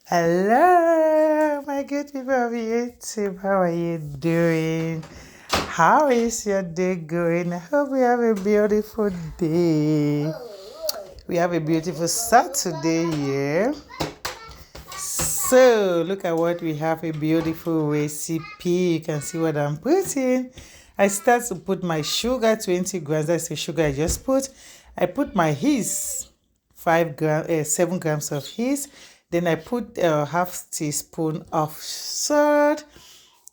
Hello, my good people of YouTube. How are you doing? How is your day going? I hope we have a beautiful day. We have a beautiful Saturday here. So, look at what we have, a beautiful recipe. You can see what I'm putting. I start to put my sugar, 20 grams. That's the sugar I just put. I put my yeast, 7 grams of yeast. Then I put a half teaspoon of salt.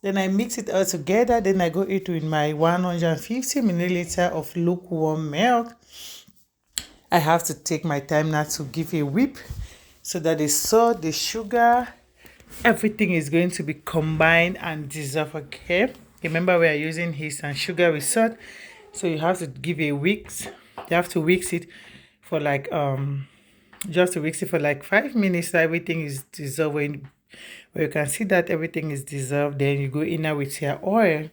Then I mix it all together. Then I go into with my 150 milliliter of lukewarm milk. I have to take my time now to give a whip so that the salt, the sugar, everything is going to be combined and dissolve. Okay, remember we are using yeast and sugar with salt, so you have to give a whisk. You have to whisk it for like just to whisk it for like 5 minutes so everything is dissolved. When you can see that everything is dissolved, then you go in now with your oil.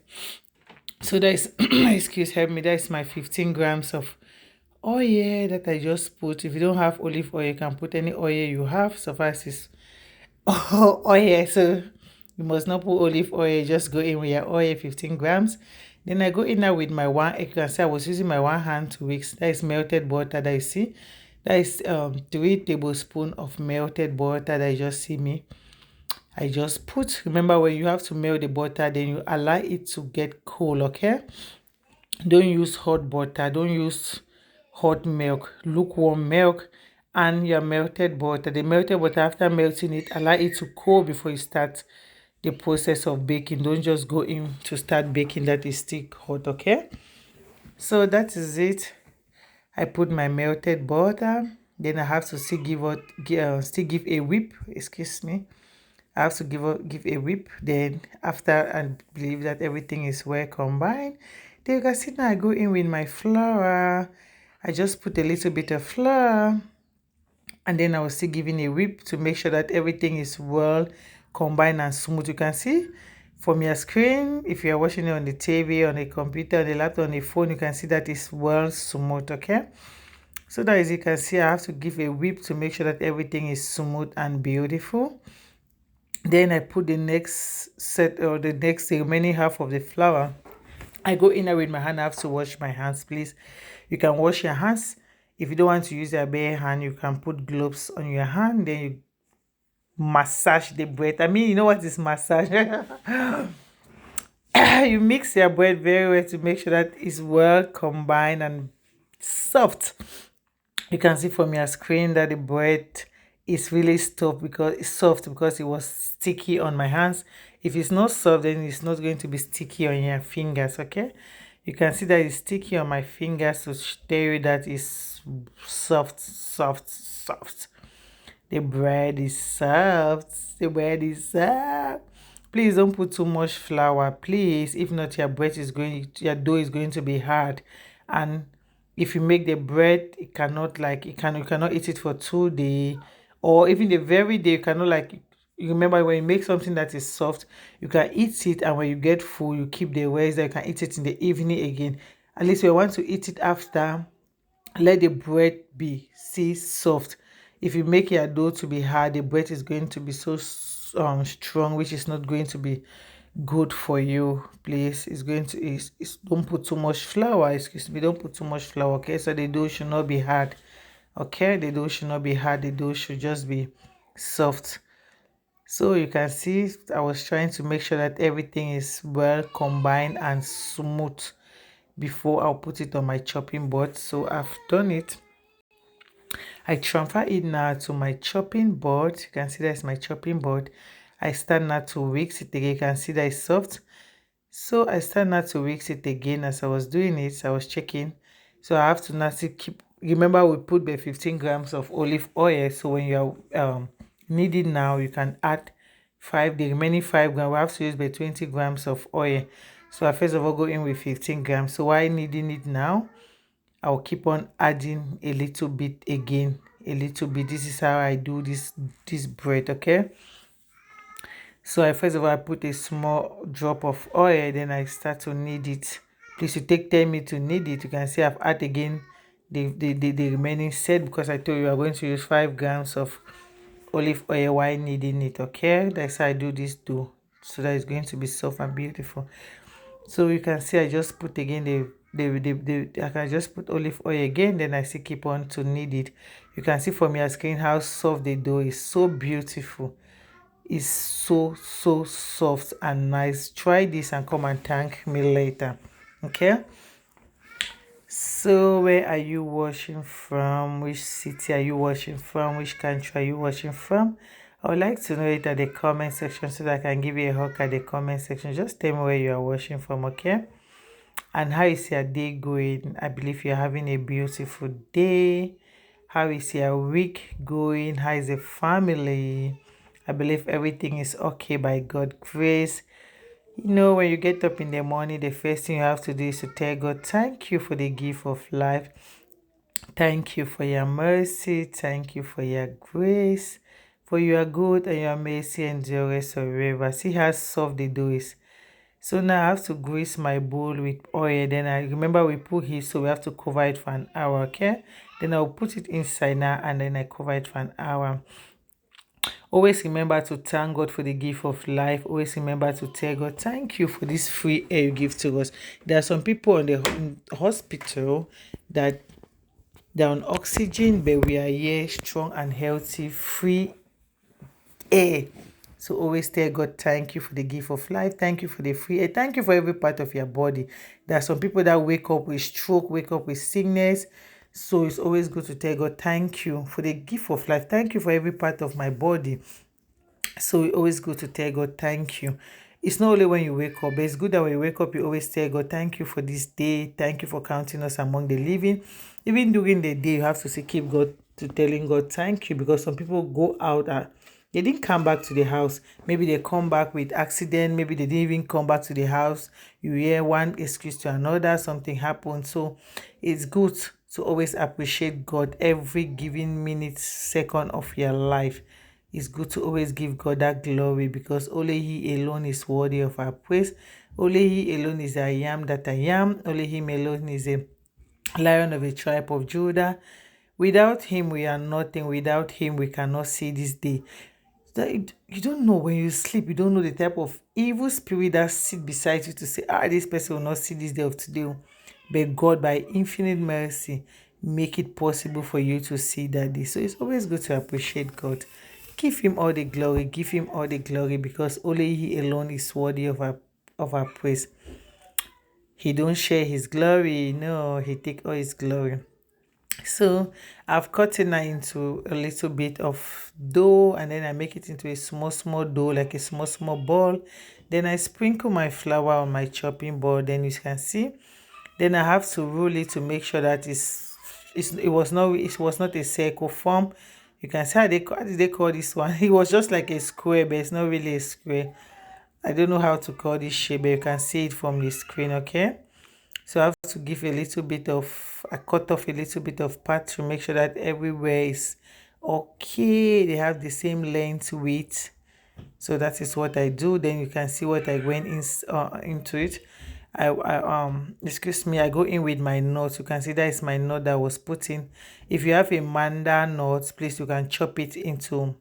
So that is help me, that is my 15 grams of oil that I just put. If you don't have olive oil, you can put any oil you have, suffice is oil. So you must not put olive oil, just go in with your oil, 15 grams. Then I go in now with my you can see I was using my one hand to mix. That is melted butter that you see. That is 3 tablespoons of melted butter that you just see me. I just put. Remember, when you have to melt the butter, then you allow it to get cool. Okay, don't use hot butter, don't use hot milk, lukewarm milk, and your melted butter. The melted butter, after melting it, allow it to cool before you start the process of baking. Don't just go in to start baking that is still hot. Okay, so that is it. I put my melted butter. Then I have to still give a whip. Excuse me. I have to give a whip. Then after I believe that everything is well combined, then you can see now I go in with my flour. I just put a little bit of flour, and then I was still giving a whip to make sure that everything is well combined and smooth. You can see from your screen, if you are watching it on the TV, on the computer, on the laptop, on the phone, you can see that it's well smooth. Okay, so that as you can see, I have to give a whip to make sure that everything is smooth and beautiful. Then I put the next set, or the remaining half of the flour. I go in there with my hand. I have to wash my hands, please. You can wash your hands. If you don't want to use your bare hand, you can put gloves on your hand. Then you massage the bread. I mean, you know what is massage? You mix your bread very well to make sure that it's well combined and soft. You can see from your screen that the bread is really soft because it was sticky on my hands. If it's not soft, then it's not going to be sticky on your fingers. Okay, you can see that it's sticky on my fingers to tell you that it's soft. The bread is soft. The bread is soft. Please don't put too much flour, please. If not, your dough is going to be hard. And if you make the bread, you cannot eat it for 2 days, or even the very day you cannot you remember when you make something that is soft, you can eat it, and when you get full, you keep the rest that you can eat it in the evening again. At least when you want to eat it after, let the bread be soft. If you make your dough to be hard, the bread is going to be so strong, which is not going to be good for you. Please, don't put too much flour. Excuse me, don't put too much flour. Okay, so the dough should not be hard. Okay, the dough should not be hard. The dough should just be soft. So you can see I was trying to make sure that everything is well combined and smooth before I'll put it on my chopping board. So I've done it. I transfer it now to my chopping board. You can see that's my chopping board. I start now to whisk it again. You can see that it's soft. So I start now to whisk it again. As I was doing it, I was checking. So I have to now still keep. Remember, we put the 15 grams of olive oil. So when you are kneading now, you can add the remaining 5 grams. We have to use the 20 grams of oil. So I first of all go in with 15 grams. So while kneading it now, I'll keep on adding a little bit again, a little bit. This is how I do this bread. Okay, so I first of all I put a small drop of oil, then I start to knead it. Please, you take 10 minutes to knead it. You can see I've added again the remaining set, because I told you we are going to use 5 grams of olive oil while kneading it. Okay, that's how I do this dough, so that it's going to be soft and beautiful. So you can see I just put again I can just put olive oil again, then I still keep on to knead it. You can see from your screen how soft the dough is. So beautiful. It's so soft and nice. Try this and come and thank me later. Okay, so where are you watching from? Which city are you watching from? Which country are you watching from? I would like to know it at the comment section so that I can give you a hug at the comment section. Just tell me where you are watching from. Okay, and how is your day going? I believe you're having a beautiful day. How is your week going? How is the family? I believe everything is okay by God's grace. You know, when you get up in the morning, the first thing you have to do is to tell God, thank you for the gift of life. Thank you for your mercy. Thank you for your grace. For your good and your mercy endures forever. See how soft the dough is. So now I have to grease my bowl with oil. Then I remember we put heat, so we have to cover it for an hour, okay? Then I'll put it inside now and then I cover it for an hour. Always remember to thank God for the gift of life. Always remember to tell God, thank you for this free air you give to us. There are some people in the hospital that they're on oxygen, but we are here strong and healthy, free air. So always tell God, thank you for the gift of life. Thank you for the free air. Thank you for every part of your body. There are some people that wake up with stroke, wake up with sickness. So it's always good to tell God, thank you for the gift of life. Thank you for every part of my body. So we always go to tell God, thank you. It's not only when you wake up, but it's good that when you wake up, you always tell God, thank you for this day. Thank you for counting us among the living. Even during the day, you have to say, keep God to telling God, thank you, because some people go out and they didn't come back to the house. Maybe they come back with accident. Maybe they didn't even come back to the house. You hear one excuse to another, something happened. So it's good to always appreciate God every given minute, second of your life. It's good to always give God that glory, because only He alone is worthy of our praise. Only He alone is I am that I am. Only Him alone is a Lion of the tribe of Judah. Without Him, we are nothing. Without Him, we cannot see this day. You don't know when you sleep, you don't know the type of evil spirit that sit beside you to say, this person will not see this day of today. But God, by infinite mercy, make it possible for you to see that day. So it's always good to appreciate God. Give Him all the glory. Give Him all the glory, because only He alone is worthy of our praise. He don't share His glory. No, He take all His glory. So I've cut it now into a little bit of dough, and then I make it into a small dough, like a small ball. Then I sprinkle my flour on my chopping board. Then you can see, then I have to roll it to make sure that it was not a circle form. You can see how did they call this one? It was just like a square, but it's not really a square. I don't know how to call this shape, but you can see it from the screen. Okay, so I have to give a little bit of, I cut off a little bit of part to make sure that everywhere is okay. They have the same length, width. So that is what I do. Then you can see what I went into it. Excuse me, I go in with my nut. You can see that is my nut that was put in. If you have a manda nut, please, you can chop it into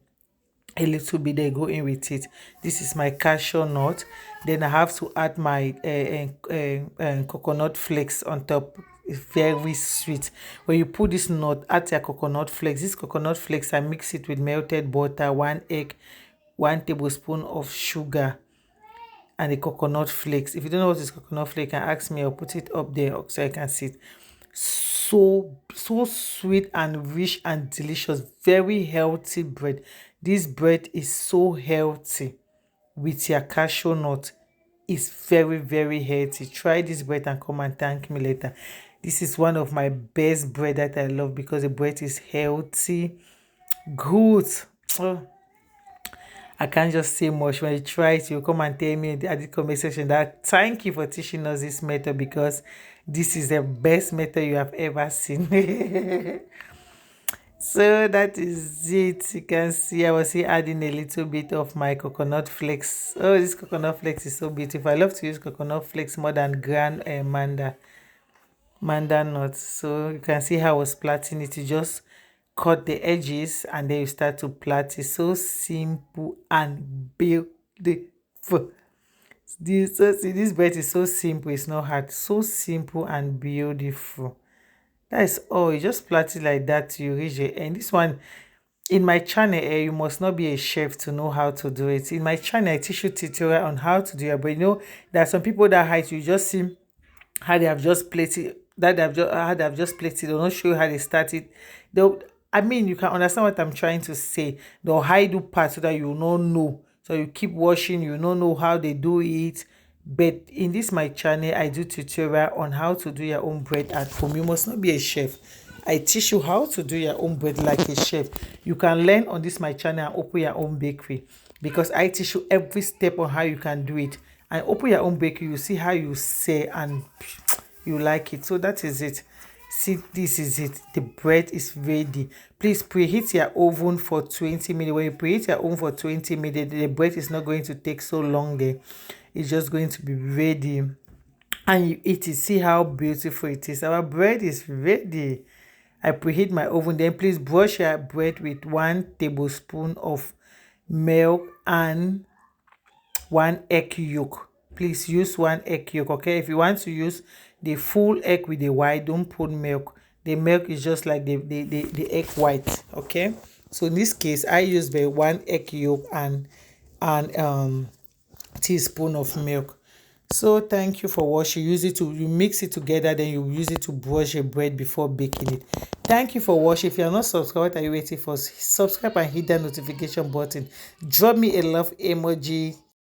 a little bit, they go in with it. This is my cashew nut. Then I have to add my coconut flakes on top. It's very sweet. When you put this nut, add your coconut flakes. These coconut flakes, I mix it with melted butter, 1 egg, 1 tablespoon of sugar, and the coconut flakes. If you don't know what is coconut flake, you can ask me. I'll put it up there so I can see it. So sweet and rich and delicious. Very healthy bread. This bread is so healthy with your cashew nut. It's very healthy. Try this bread and come and thank me later. This is one of my best bread that I love, because the bread is healthy, good. Oh, I can't just say much. When you try it, you come and tell me at the comment section that thank you for teaching us this method, because this is the best method you have ever seen. So that is it. You can see I was here adding a little bit of my coconut flakes. Oh, this coconut flakes is so beautiful. I love to use coconut flakes more than ground manda nuts. So you can see how I was plaiting it. You just cut the edges, and then you start to plait it. So simple and beautiful. This bread is so simple, it's not hard. So simple and beautiful. That is all. You just plait it like that till you reach the end. This one, in my channel, you must not be a chef to know how to do it. In my channel, I teach you tutorial on how to do your bread. You know, there are some people that hide, you just see how they have just plated, how they have just plated. They'll not show you how they started. They'll, I mean, you can understand what I'm trying to say. They'll hide you parts so that you will not know. So you keep watching, you don't know how they do it. But in this my channel, I do tutorial on how to do your own bread at home. You must not be a chef. I teach you how to do your own bread like a chef. You can learn on this my channel and open your own bakery, because I teach you every step on how you can do it. And open your own bakery, you see how you say and you like it. So that is it. See, this is it. The bread is ready. Please preheat your oven for 20 minutes. When you preheat your oven for 20 minutes, the bread is not going to take so long there. It's just going to be ready. And you eat it. See how beautiful it is. Our bread is ready. I preheat my oven. Then please brush your bread with 1 tablespoon of milk and 1 egg yolk. Please use 1 egg yolk, okay? If you want to use the full egg with the white, don't put milk. The milk is just like the egg white, okay? So in this case, I use the 1 egg yolk and teaspoon of milk. So thank you for watching. You mix it together, then you use it to brush your bread before baking it. Thank you for watching. If you are not subscribed, what are you waiting for? Subscribe and hit that notification button. Drop me a love emoji.